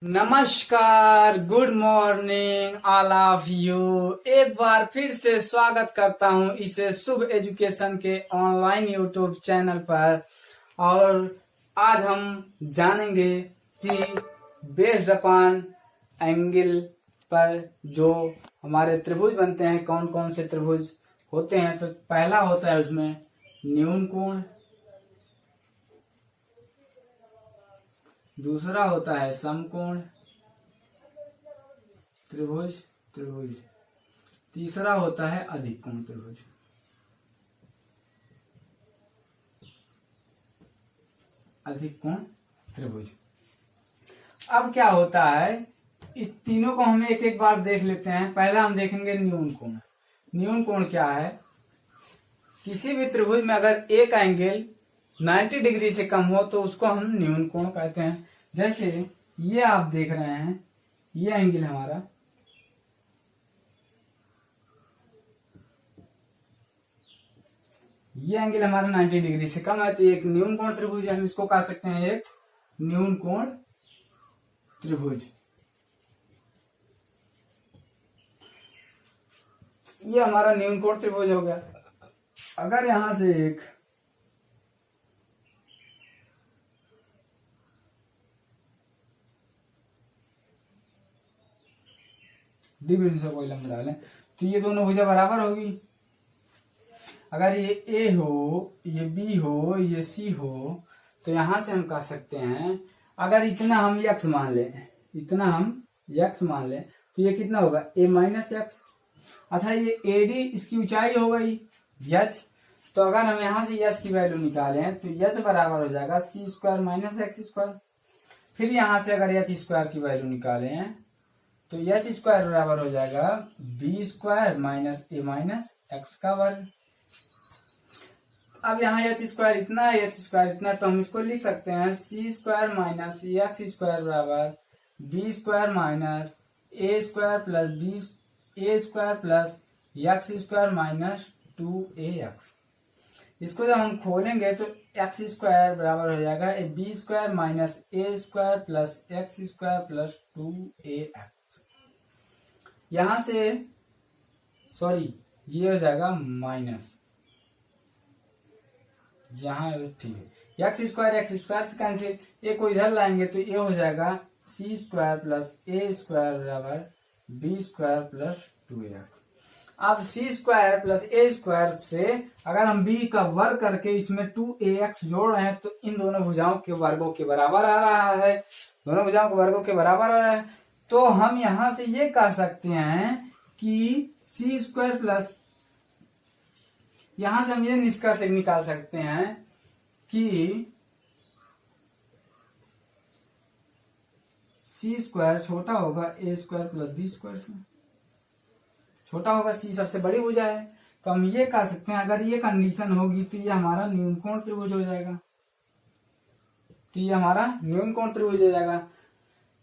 नमस्कार, good morning all of you. एक बार फिर से स्वागत करता हूं इसे शुभ एजुकेशन के ऑनलाइन यूट्यूब चैनल पर। और आज हम जानेंगे कि बेस्ड अपॉन एंगल पर जो हमारे त्रिभुज बनते हैं, कौन कौन से त्रिभुज होते हैं। तो पहला होता है उसमें न्यून कोण, दूसरा होता है समकोण त्रिभुज त्रिभुज, तीसरा होता है अधिक कोण त्रिभुज। अधिक कोण त्रिभुज। अब क्या होता है, इस तीनों को हम एक एक बार देख लेते हैं। पहला हम देखेंगे न्यून कोण। न्यून कोण क्या है? किसी भी त्रिभुज में अगर एक एंगल 90 डिग्री से कम हो तो उसको हम न्यून कोण कहते हैं। जैसे ये आप देख रहे हैं, ये एंगल हमारा, ये एंगल हमारा 90 डिग्री से कम है तो एक न्यून कोण त्रिभुज है। हम इसको कह सकते हैं एक न्यून कोण त्रिभुज। ये हमारा न्यून कोण त्रिभुज हो गया। अगर यहां से एक डी बिंदु से कोई लंब डालें तो ये दोनों भुजा बराबर होगी। अगर ये ए हो, ये बी हो, ये सी हो तो यहां से हम कह सकते हैं, अगर इतना हम यक्स मान लें, इतना हम यक्स मान लें तो ये कितना होगा? ए माइनस यक्स। अच्छा, ये एडी इसकी ऊंचाई हो गई यच। तो अगर हम यहां से यच की वैल्यू निकालें तो यच बराबर हो जाएगा सी स्क्वायर माइनस एक्स स्क्वायर। फिर यहां से अगर यच स्क्वायर की वैल्यू निकालें तो एच स्क्वायर बराबर हो जाएगा बी स्क्वायर माइनस ए माइनस एक्स का वर्ग। अब यहाँ एच स्क्वायर इतना है, एच स्क्वायर इतना है, तो हम इसको लिख सकते हैं c square minus x square बराबर b square minus a square plus b a square plus x square minus 2ax। इसको जब हम खोलेंगे तो एक्स स्क्वायर बराबर हो जाएगा b square minus a square plus x square plus 2ax। यहां से सॉरी, ये हो जाएगा माइनस, यहां ठीक है, एक्स स्क्वायर से कैंसिल, ए को इधर लाएंगे तो ये हो जाएगा सी स्क्वायर प्लस ए स्क्वायर बराबर बी स्क्वायर प्लस 2ax। अब सी स्क्वायर प्लस ए स्क्वायर से अगर हम बी का वर्ग करके इसमें 2ax जोड़ रहे हैं तो इन दोनों भुजाओं के वर्गों के बराबर आ रहा है। दोनों भुजाओं के वर्गों के बराबर आ रहा है तो हम यहां से ये कह सकते हैं कि सी स्क्वायर प्लस, यहां से हम ये निष्कर्ष निकाल सकते हैं कि सी स्क्वायर छोटा होगा ए स्क्वायर प्लस बी स्क्वायर से, छोटा होगा, सी सबसे बड़ी भुजा है। तो हम ये कह सकते हैं अगर ये कंडीशन होगी तो ये हमारा न्यून कोण त्रिभुज हो जाएगा। तो ये हमारा न्यून कोण त्रिभुज हो जाएगा।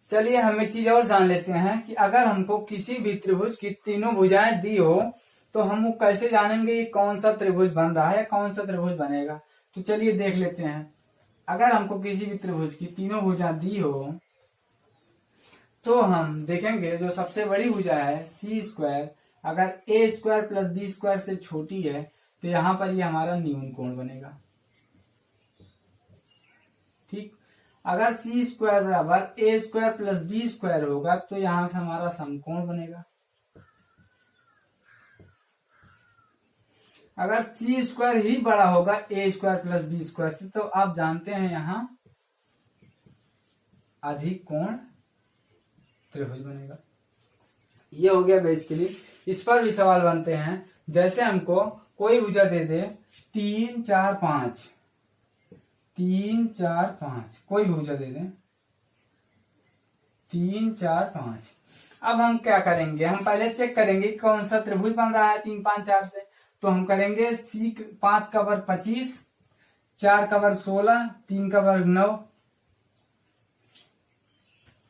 चलिए हम एक चीज और जान लेते हैं कि अगर हमको किसी भी त्रिभुज की तीनों भुजाएं दी हो तो हम वो कैसे जानेंगे कौन सा त्रिभुज बन रहा है, कौन सा त्रिभुज बनेगा। तो चलिए देख लेते हैं। अगर हमको किसी भी त्रिभुज की तीनों भुजा दी हो तो हम देखेंगे जो सबसे बड़ी भुजा है सी स्क्वायर, अगर ए स्क्वायर प्लस बी स्क्वायर से छोटी है तो यहां पर ये हमारा न्यून कोण बनेगा। ठीक, अगर सी स्क्वायर बराबर ए स्क्वायर प्लस बी स्क्वायर होगा तो यहां से हमारा समकोण बनेगा। अगर सी स्क्वायर ही बड़ा होगा ए स्क्वायर प्लस बी स्क्वायर से तो आप जानते हैं यहां अधिक कोण त्रिभुज बनेगा। ये हो गया बेसिकली। इस पर भी सवाल बनते हैं। जैसे हमको कोई भुजा दे दे 3 4 5, 3 4 5, कोई भुजा दे दे 3 4 5। अब हम क्या करेंगे, हम पहले चेक करेंगे कौन सा त्रिभुज बन रहा है 3 5 4 से। तो हम करेंगे सी 5 का वर्ग 25, 4 का वर्ग 16, 3 का वर्ग 9,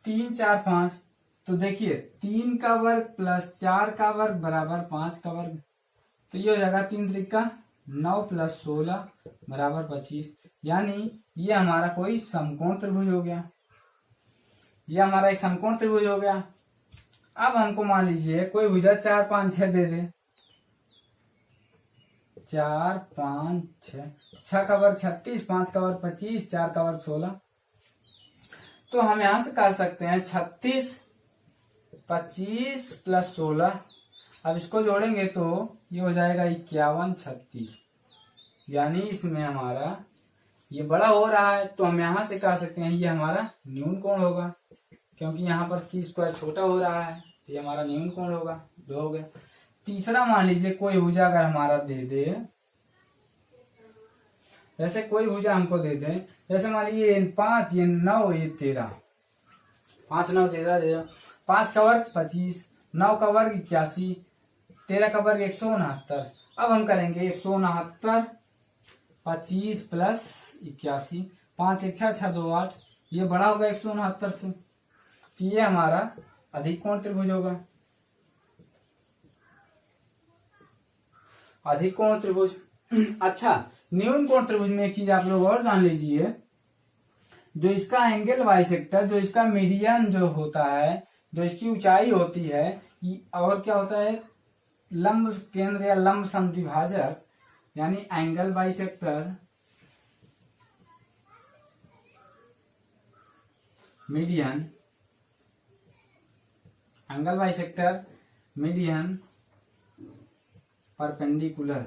3 4 5। तो देखिए 3 का वर्ग प्लस 4 का वर्ग बराबर 5 का वर्ग, तो ये हो जाएगा 3 त्रिका 9 प्लस 16 बराबर 25। यानी ये हमारा कोई समकोण त्रिभुज हो गया। ये हमारा एक समकोण त्रिभुज हो गया। अब हमको मान लीजिए कोई भुजा 4, 5, 6 दे दे। 4, 5, 6, 6 का वर्ग 36, 5 का वर्ग 25, 4 का वर्ग 16। तो हम यहां से कह सकते हैं 36, 25 प्लस 16। अब इसको जोड़ेंगे तो ये हो जाएगा 51, 36। यानी इसमें हमारा ये बड़ा हो रहा है, तो हम यहां से कह सकते हैं ये हमारा न्यून कोण होगा, क्योंकि यहाँ पर c² छोटा हो रहा है, तो ये हमारा न्यून कोण होगा। जो हो गया। तीसरा मान लीजिए कोई भुजा अगर हमारा दे दे, जैसे कोई भुजा हमको दे दे, जैसे मान लीजिए ये 5, ये 9, ये 13, 5, 9, 13 दे दो। 5 का वर्ग 25, 9 का वर्ग 81, 13 का वर्ग 169। अब हम करेंगे 169, 25 प्लस 81, 5 1 6 6 2 8। ये बड़ा होगा 169 से, तो ये हमारा अधिक कोण त्रिभुज होगा। अधिक कोण त्रिभुज। अच्छा, न्यून कोण त्रिभुज में एक चीज आप लोग और जान लीजिए, जो इसका एंगल बाइसेक्टर, जो इसका मीडियन जो होता है, जो इसकी ऊंचाई होती है, और क्या होता है, लंब केंद्र या लंब समद्विभाजक, यानी angle bisector, median, angle bisector, median, perpendicular,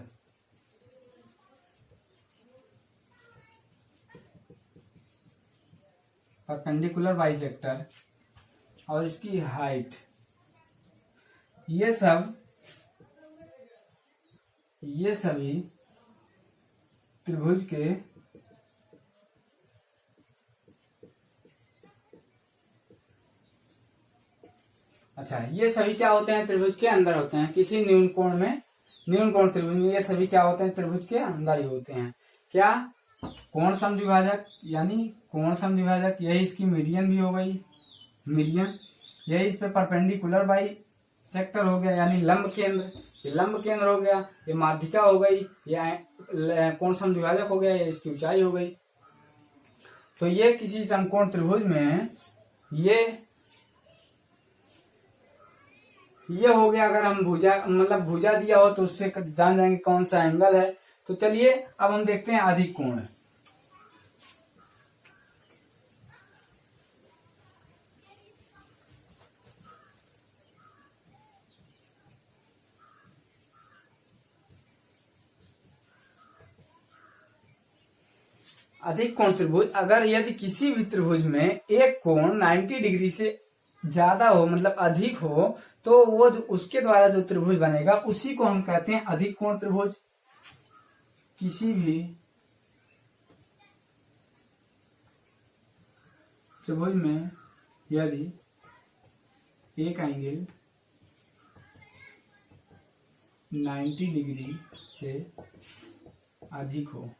perpendicular bisector, और इसकी हाइट, ये सभी त्रिभुज के अच्छा, ये सभी क्या होते हैं, त्रिभुज के अंदर होते हैं। किसी न्यून कोण में, न्यून कोण त्रिभुज में ये सभी क्या होते हैं, त्रिभुज के अंदर ही होते हैं। क्या? कोण समद्विभाजक, यानी कोण समद्विभाजक, यही इसकी मीडियन भी हो गई, मीडियन। यही इस पे परपेंडिकुलर बाइसेक्टर हो गया, यानी लंब केंद्र, ये लंब केंद्र हो गया। ये माध्यिका हो गई, ये कोण समद्विभाजक हो गया, ये इसकी ऊंचाई हो गई। तो ये किसी समकोण त्रिभुज में ये हो गया। अगर हम भुजा मतलब भुजा दिया हो तो उससे जान जाएंगे कौन सा एंगल है। तो चलिए अब हम देखते हैं अधिक कोण। अधिक कोण त्रिभुज, अगर यदि किसी भी त्रिभुज में एक कोण 90 डिग्री से ज्यादा हो, मतलब अधिक हो, तो वो उसके द्वारा जो त्रिभुज बनेगा उसी को हम कहते हैं अधिक कोण त्रिभुज। किसी भी त्रिभुज में यदि एक एंगल 90 डिग्री से अधिक हो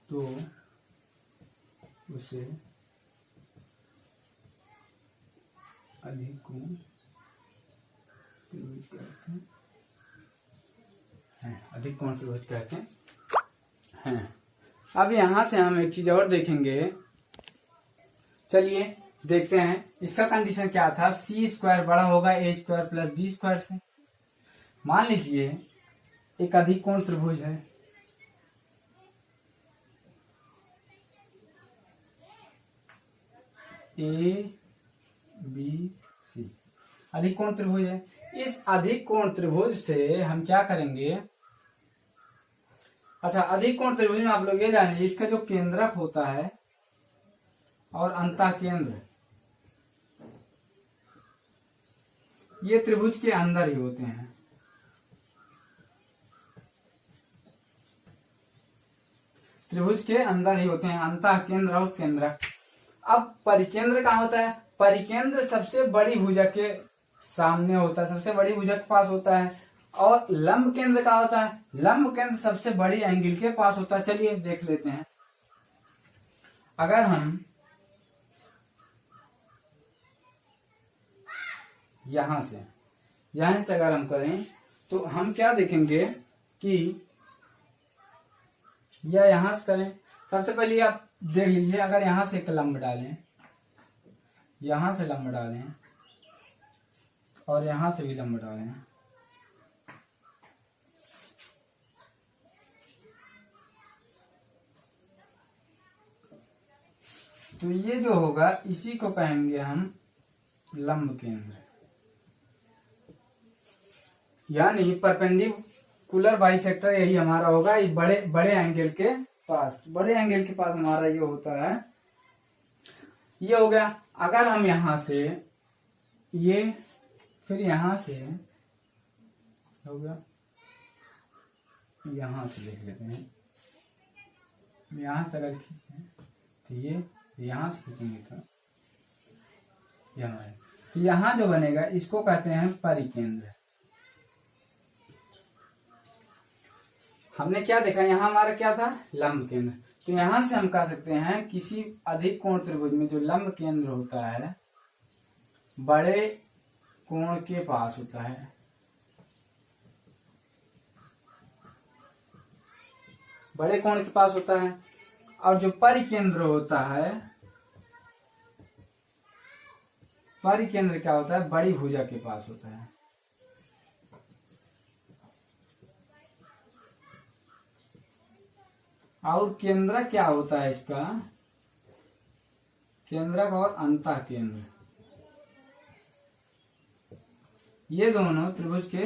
तो उसे अधिक कोण त्रिभुज कहते हैं, अधिक कोण त्रिभुज कहते हैं। अब यहां से हम एक चीज और देखेंगे। चलिए देखते हैं इसका कंडीशन क्या था। c² बड़ा होगा a² प्लस b² से। मान लीजिए एक अधिक कोण त्रिभुज है, ABC, अधिक कोण त्रिभुज है। इस अधिक कोण त्रिभुज से हम क्या करेंगे। अच्छा, अधिक कोण त्रिभुज में आप लोग ये जानिए, इसका जो केंद्रक होता है और अंतः केंद्र, ये त्रिभुज के अंदर ही होते हैं। त्रिभुज के अंदर ही होते हैं अंतः केंद्र और केंद्रक। अब परिकेंद्र कहाँ होता है? परिकेंद्र सबसे बड़ी भुजा के सामने होता है, सबसे बड़ी भुजा के पास होता है। और लंब केंद्र कहाँ होता है? लंब केंद्र सबसे बड़ी एंगल के पास होता है। चलिए देख लेते हैं। अगर हम यहां से अगर हम करें तो हम क्या देखेंगे कि या यहां से करें। सबसे पहले आप देख लीजिए, अगर यहां से एक लंब डालें, यहां से लंब डालें और यहां से भी लंब डालें, तो ये जो होगा इसी को कहेंगे हम लंब केंद्र, यानी परपेंडिकुलर बाइसेक्टर यही हमारा होगा। ये बड़े बड़े एंगल के पास, बड़े एंगल के पास हमारा ये होता है। ये हो गया। अगर हम यहां से ये, फिर यहां से हो गया, यहां से देख लेते हैं, यहां से अगर खींचे तो ये, यहां से खींचेंगे तो यहाँ है, तो यहां जो बनेगा इसको कहते हैं परिकेंद्र। हमने क्या देखा, यहाँ हमारा क्या था, लंब केंद्र। तो यहां से हम कह सकते हैं किसी अधिक कोण त्रिभुज में जो लंब केंद्र होता है बड़े कोण के पास होता है, बड़े कोण के पास होता है। और जो परिकेंद्र होता है, परिकेंद्र क्या होता है, बड़ी भुजा के पास होता है। और केंद्र क्या होता है इसका, केंद्रक और अंतः केंद्र, ये दोनों त्रिभुज के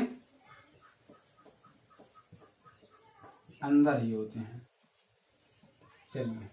अंदर ही होते हैं। चलिए।